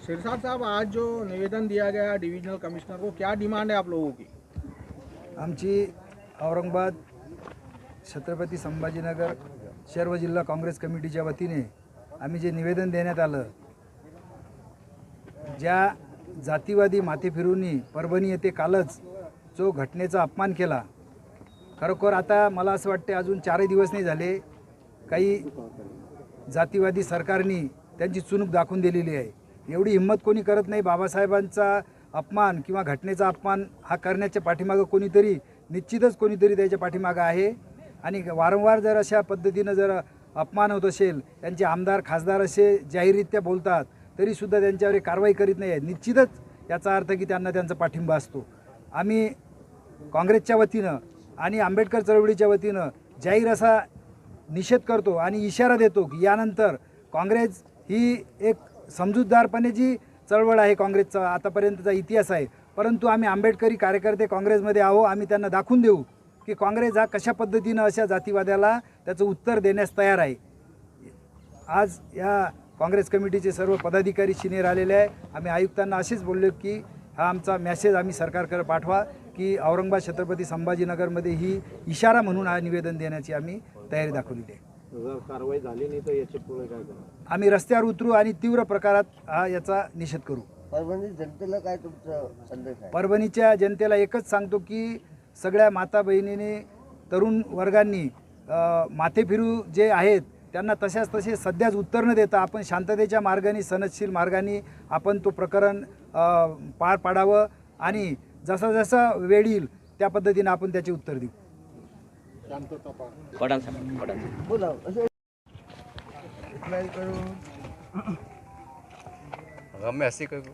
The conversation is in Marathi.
सिरसाट साहब, आज जो निवेदन दिया गया डिविजनल कमिश्नर को, क्या डिमांड है आप लोगों की? आमची औरंगाबाद छत्रपती संभाजीनगर शहर जिल्हा काँग्रेस कमिटीच्या वतीने आम्ही जे निवेदन देण्यात आलं, ज्या जातीवादी माथेफिरूंनी परभणी येथे कालच जो घटनेचा अपमान केला, खरोखर आता मला असं वाटते अजून 4 दिवस नाही झाले, काही जातीवादी सरकारनी त्यांची चुणूक दाखवून दिलेली आहे। एवढी हिम्मत कोणी करत नाही। बाबासाहेबांचा अपमान किंवा घटनेचा अपमान हा करण्याच्या पाठीमागे कोणीतरी निश्चितच कोणीतरी त्याच्या पाठीमागे आहे। आणि वारंवार जर अशा पद्धतीने जर अपमान होत असेल, त्यांचे आमदार खासदार असे जाहीररित्या बोलतात तरी सुद्धा त्यांच्यावर कारवाई करीत नाही आहे, निश्चितच याचा अर्थ की त्यांना त्यांचा पाठिंबा असतो। आम्ही काँग्रेसच्या वतीनं आणि आंबेडकर चळवळीच्या वतीनं जाहीर असा निषेध करतो आणि इशारा देतो की यानंतर काँग्रेस ही एक समजूतदारपणे जी चळवळ आहे, काँग्रेसचा आतापर्यंतचा इतिहास आहे, परंतु आम्ही आंबेडकरी कार्यकर्ते काँग्रेसमध्ये आहो। आम्ही त्यांना दाखवून देऊ की काँग्रेस हा कशा पद्धतीनं अशा जातीवाद्याला त्याचं उत्तर देण्यास तयार आहे। आज या काँग्रेस कमिटीचे सर्व पदाधिकारी सिनियर आलेले आहे। आम्ही आयुक्तांना असेच बोललो की हा आमचा मेसेज आम्ही सरकारकडे पाठवा की औरंगाबाद छत्रपती संभाजीनगरमध्ये ही इशारा म्हणून हा निवेदन देण्याची आम्ही तयारी दाखवलेली आहे। जर कारवाई झाली नाही तर याचे पुढे काय करणार? आम्ही रस्त्यावर उतरू आणि तीव्र प्रकारात हा याचा निषेध करू। परभणी जनतेला काय तुमचा संदेश आहे? परभणीच्या जनतेला एकच सांगतो की सगळ्या माता बहिणींनी तरुण वर्गांनी माथेफिरू जे आहेत त्यांना तसे सध्याच उत्तर न देता आपण शांततेच्या मार्गाने सनदशील मार्गाने आपण तो प्रकरण पार पाडावं आणि जसा जसा वेळ येईल त्या पद्धतीने आपण त्याचे उत्तर देऊ। बोला असं रिप्लाय करू मैं ऐसे करूँ